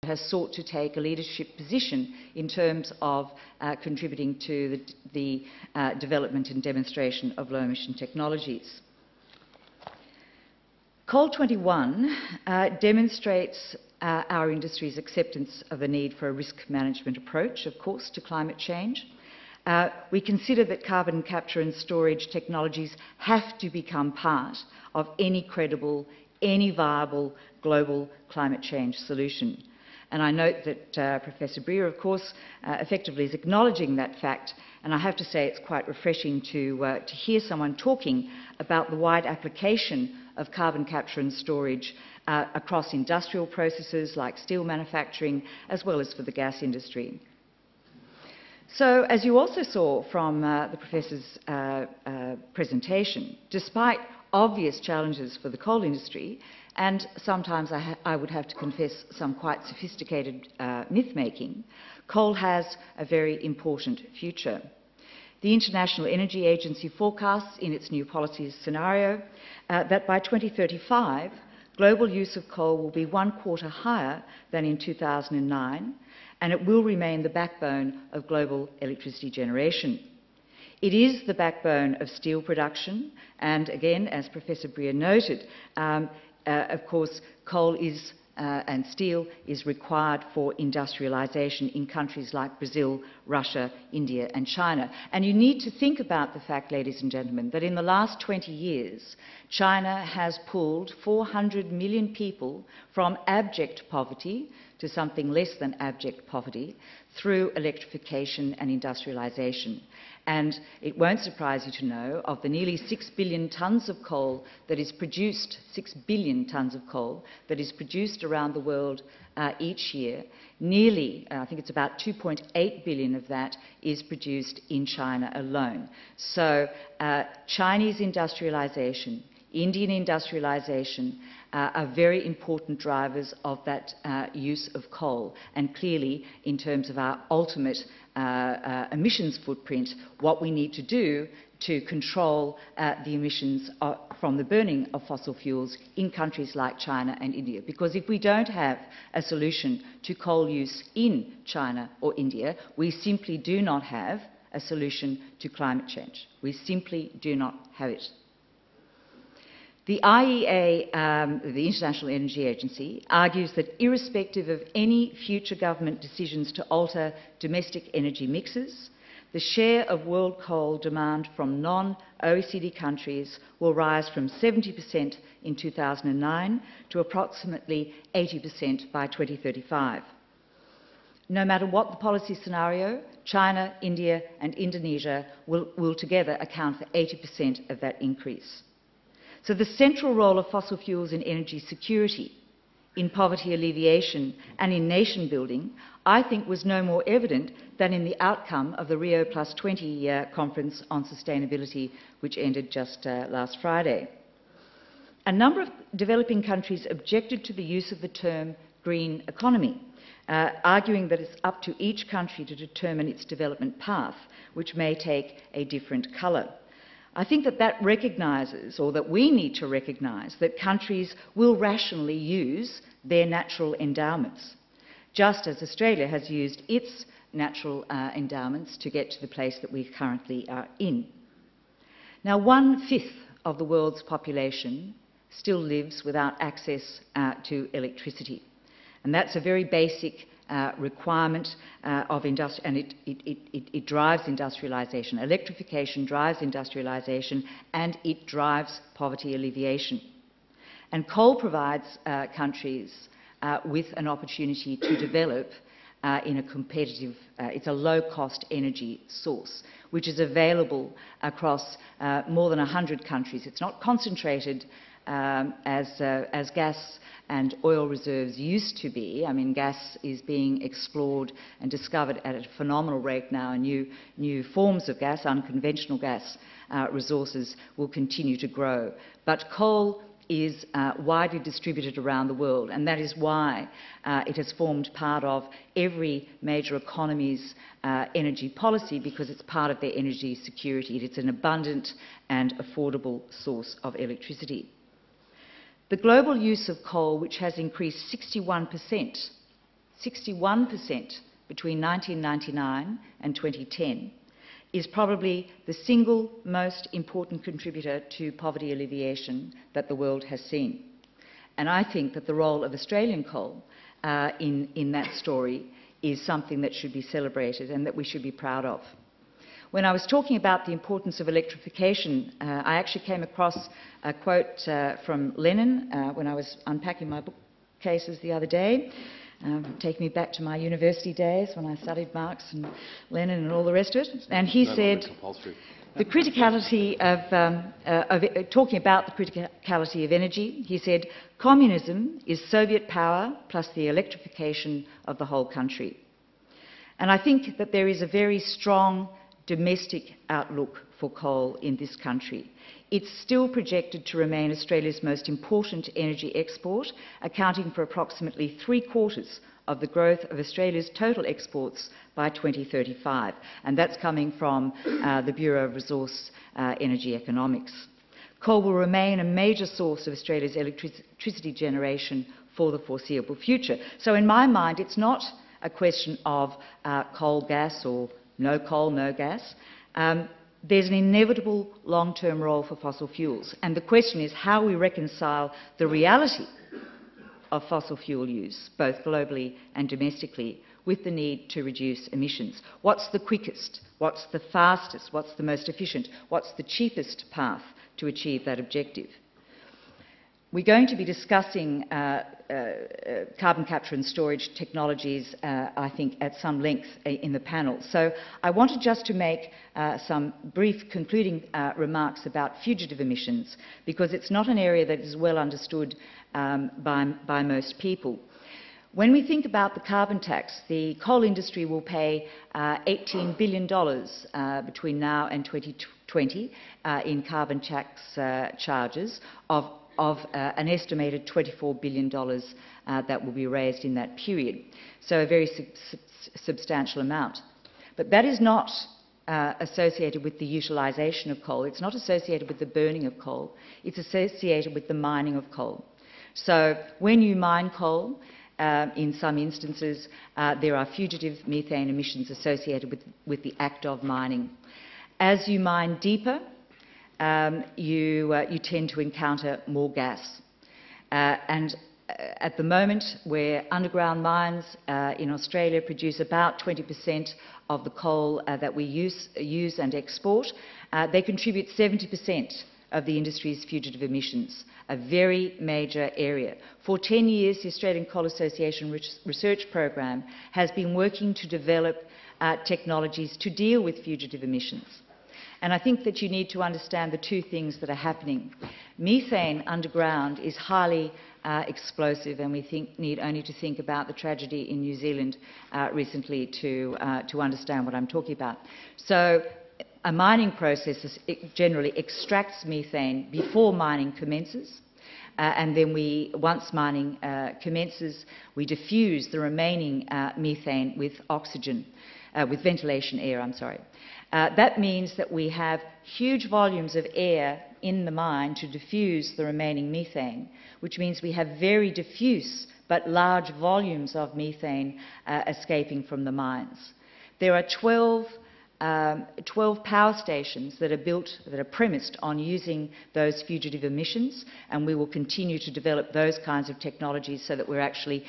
has sought to take a leadership position in terms of contributing to the development and demonstration of low-emission technologies. Coal 21 demonstrates our industry's acceptance of the need for a risk management approach, of course, to climate change. We consider that carbon capture and storage technologies have to become part of any credible, any viable global climate change solution. And I note that Professor Brear, of course, effectively is acknowledging that fact, and I have to say it's quite refreshing to hear someone talking about the wide application of carbon capture and storage across industrial processes like steel manufacturing, as well as for the gas industry. So, as you also saw from the Professor's presentation, despite obvious challenges for the coal industry, and sometimes I would have to confess some quite sophisticated myth-making, coal has a very important future. The International Energy Agency forecasts in its new policies scenario that by 2035, global use of coal will be 1/4 higher than in 2009, and it will remain the backbone of global electricity generation. It is the backbone of steel production, and again, as Professor Brear noted, of course, coal is and steel is required for industrialisation in countries like Brazil, Russia, India and China. And you need to think about the fact, ladies and gentlemen, that in the last 20 years, China has pulled 400 million people from abject poverty to something less than abject poverty through electrification and industrialisation. And it won't surprise you to know, of the nearly 6 billion tonnes of coal that is produced, 6 billion tonnes of coal that is produced around the world each year, nearly, I think it's about 2.8 billion of that is produced in China alone. So Chinese industrialisation, Indian industrialisation are very important drivers of that use of coal. And clearly, in terms of our ultimate emissions footprint, what we need to do to control the emissions from the burning of fossil fuels in countries like China and India. Because if we don't have a solution to coal use in China or India, we simply do not have a solution to climate change. We simply do not have it. The IEA, the International Energy Agency, argues that irrespective of any future government decisions to alter domestic energy mixes, the share of world coal demand from non-OECD countries will rise from 70% in 2009 to approximately 80% by 2035. No matter what the policy scenario, China, India and Indonesia will together account for 80% of that increase. So the central role of fossil fuels in energy security, in poverty alleviation and in nation building, I think was no more evident than in the outcome of the Rio +20 conference on sustainability, which ended just last Friday. A number of developing countries objected to the use of the term green economy, arguing that it's up to each country to determine its development path, which may take a different colour. I think that recognises, or that we need to recognise, that countries will rationally use their natural endowments, just as Australia has used its natural endowments to get to the place that we currently are in. Now, 1/5 of the world's population still lives without access to electricity, and that's a very basic requirement of industry, and it drives industrialisation. Electrification drives industrialisation, and it drives poverty alleviation. And coal provides countries with an opportunity to develop in a competitive, it's a low-cost energy source, which is available across more than 100 countries. It's not concentrated as gas and oil reserves used to be. I mean, gas is being explored and discovered at a phenomenal rate now, and new forms of gas, unconventional gas resources, will continue to grow. But coal is widely distributed around the world, and that is why it has formed part of every major economy's energy policy, because it's part of their energy security. It's an abundant and affordable source of electricity. The global use of coal, which has increased 61% 61% between 1999 and 2010, is probably the single most important contributor to poverty alleviation that the world has seen. And I think that the role of Australian coal in that story is something that should be celebrated and that we should be proud of. When I was talking about the importance of electrification, I actually came across a quote from Lenin when I was unpacking my bookcases the other day, taking me back to my university days when I studied Marx and Lenin and all the rest of it. And he said, the criticality of talking about the criticality of energy, he said, communism is Soviet power plus the electrification of the whole country. And I think that there is a very strong domestic outlook for coal in this country. It's still projected to remain Australia's most important energy export, accounting for approximately 3/4 of the growth of Australia's total exports by 2035, and that's coming from the Bureau of Resource Energy Economics. Coal will remain a major source of Australia's electricity generation for the foreseeable future. So in my mind, it's not a question of coal, gas, or no coal, no gas. There's an inevitable long-term role for fossil fuels, and the question is how we reconcile the reality of fossil fuel use, both globally and domestically, with the need to reduce emissions. What's the quickest? What's the fastest? What's the most efficient? What's the cheapest path to achieve that objective? We're going to be discussing carbon capture and storage technologies, I think, at some length in the panel. So I wanted just to make some brief concluding remarks about fugitive emissions, because it's not an area that is well understood by most people. When we think about the carbon tax, the coal industry will pay $18 billion between now and 2020 in carbon tax charges of an estimated $24 billion that will be raised in that period. So a very substantial amount. But that is not associated with the utilisation of coal. It's not associated with the burning of coal. It's associated with the mining of coal. So when you mine coal, in some instances, there are fugitive methane emissions associated with the act of mining. As you mine deeper, you tend to encounter more gas. And at the moment, where underground mines in Australia produce about 20% of the coal that we use and export, they contribute 70% of the industry's fugitive emissions, a very major area. For 10 years, the Australian Coal Association research program has been working to develop technologies to deal with fugitive emissions. And I think that you need to understand the two things that are happening. Methane underground is highly explosive, and we need only to think about the tragedy in New Zealand recently to understand what I'm talking about. So a mining process generally extracts methane before mining commences, and then once mining commences, we diffuse the remaining methane with oxygen, with ventilation air, that means that we have huge volumes of air in the mine to diffuse the remaining methane, which means we have very diffuse but large volumes of methane escaping from the mines. There are 12 power stations that are premised on using those fugitive emissions, and we will continue to develop those kinds of technologies so that we're actually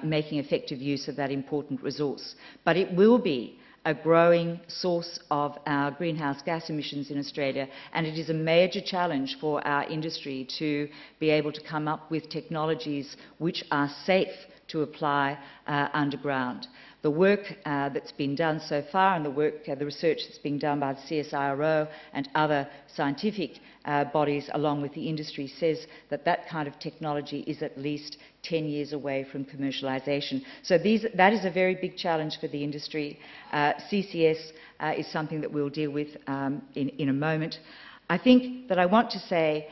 making effective use of that important resource. But it will be a growing source of our greenhouse gas emissions in Australia, and it is a major challenge for our industry to be able to come up with technologies which are safe to apply underground. The work that's been done so far, and the research that's being done by the CSIRO and other scientific bodies along with the industry, says that that kind of technology is at least 10 years away from commercialisation. So that is a very big challenge for the industry. CCS is something that we'll deal with in a moment. I think that I want to say,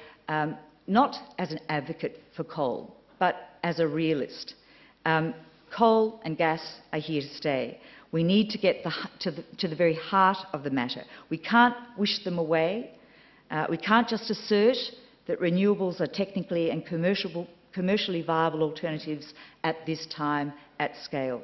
not as an advocate for coal, but as a realist. Coal and gas are here to stay. We need to get to the very heart of the matter. We can't wish them away. We can't just assert that renewables are technically and commercially viable alternatives at this time at scale.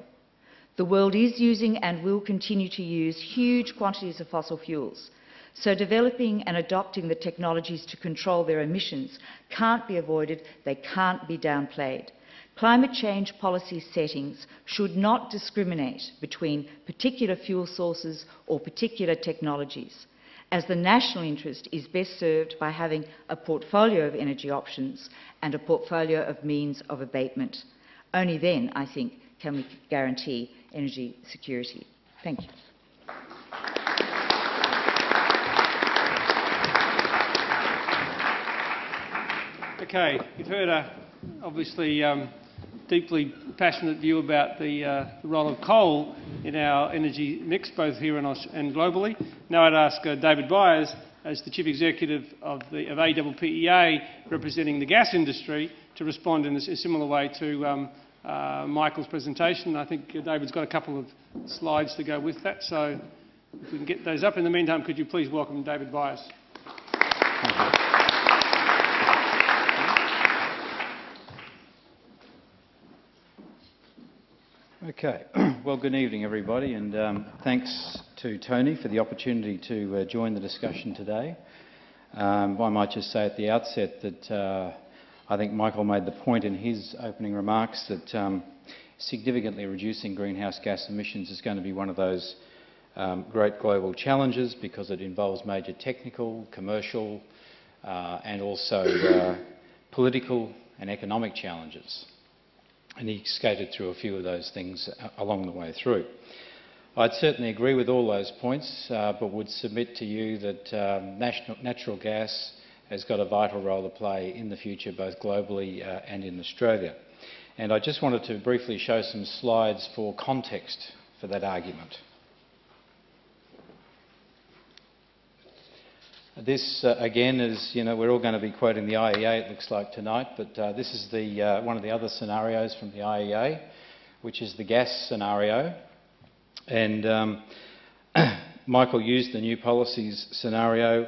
The world is using and will continue to use huge quantities of fossil fuels, so developing and adopting the technologies to control their emissions can't be avoided, they can't be downplayed. Climate change policy settings should not discriminate between particular fuel sources or particular technologies, as the national interest is best served by having a portfolio of energy options and a portfolio of means of abatement. Only then, I think, can we guarantee energy security. Thank you. Okay, you've heard obviously deeply passionate view about the role of coal in our energy mix, both here and globally. Now I'd ask David Byers, as the Chief Executive of APPEA, representing the gas industry, to respond in a similar way to Michael's presentation. I think David's got a couple of slides to go with that, so if we can get those up. In the meantime, could you please welcome David Byers. Thank you. Okay, well, good evening, everybody, and thanks to Tony for the opportunity to join the discussion today. I might just say at the outset that I think Michael made the point in his opening remarks that significantly reducing greenhouse gas emissions is going to be one of those great global challenges, because it involves major technical, commercial and also political and economic challenges. And he skated through a few of those things along the way through. I'd certainly agree with all those points, but would submit to you that natural gas has got a vital role to play in the future, both globally and in Australia. And I just wanted to briefly show some slides for context for that argument. This, again, is, we're all going to be quoting the IEA, it looks like, tonight, but this is one of the other scenarios from the IEA, which is the gas scenario. And Michael used the new policies scenario.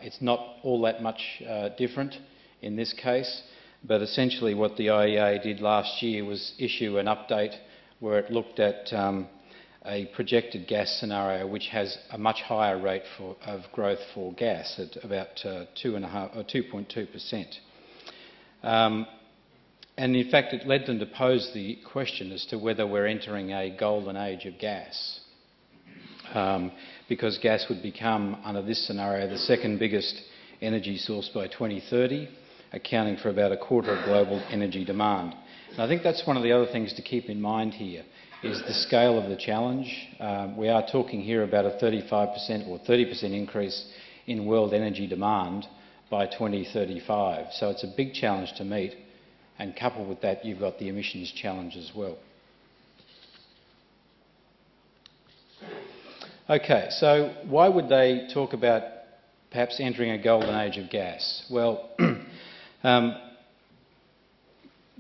It's not all that much different in this case, but essentially what the IEA did last year was issue an update where it looked at a projected gas scenario which has a much higher rate of growth for gas at about 2.2%. And in fact it led them to pose the question as to whether we're entering a golden age of gas, because gas would become, under this scenario, the second biggest energy source by 2030, accounting for about a quarter of global energy demand. And I think that's one of the other things to keep in mind here, is the scale of the challenge. We are talking here about a 35% or 30% increase in world energy demand by 2035. So it's a big challenge to meet, and coupled with that you've got the emissions challenge as well. Okay, so why would they talk about perhaps entering a golden age of gas? Well,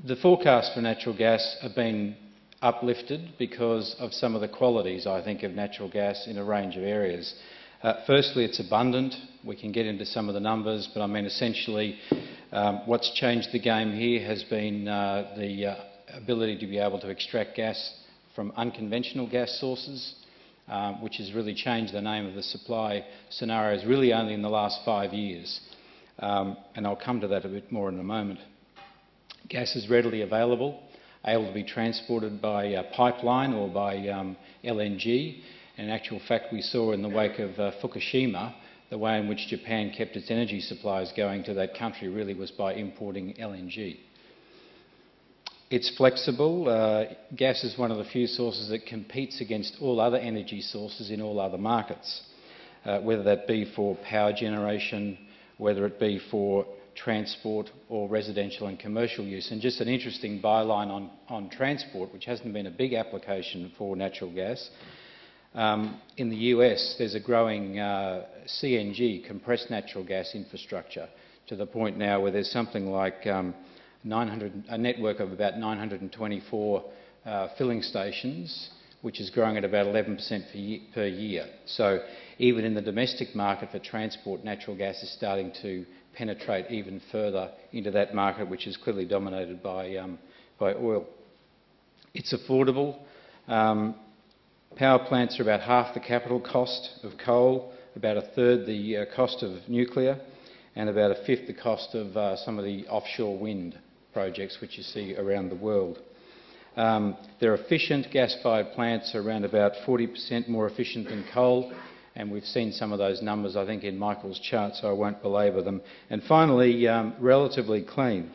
the forecasts for natural gas have been uplifted because of some of the qualities, I think, of natural gas in a range of areas. Firstly, it's abundant. We can get into some of the numbers, but I mean essentially what's changed the game here has been the ability to be able to extract gas from unconventional gas sources, which has really changed the name of the supply scenarios really only in the last 5 years. And I'll come to that a bit more in a moment. Gas is readily available, able to be transported by pipeline or by LNG. In actual fact, we saw in the wake of Fukushima, the way in which Japan kept its energy supplies going to that country really was by importing LNG. It's flexible. Gas is one of the few sources that competes against all other energy sources in all other markets, whether that be for power generation, whether it be for transport or residential and commercial use. And just an interesting byline on transport, which hasn't been a big application for natural gas. In the US, there's a growing CNG, compressed natural gas infrastructure, to the point now where there's something like a network of about 924 filling stations, which is growing at about 11% per year. So even in the domestic market for transport, natural gas is starting to penetrate even further into that market, which is clearly dominated by oil. It's affordable. Power plants are about half the capital cost of coal, about a third the cost of nuclear, and about a fifth the cost of some of the offshore wind projects which you see around the world. They're efficient. Gas-fired plants are around about 40% more efficient than coal, and we've seen some of those numbers, I think, in Michael's chart, so I won't belabour them. And finally, relatively clean.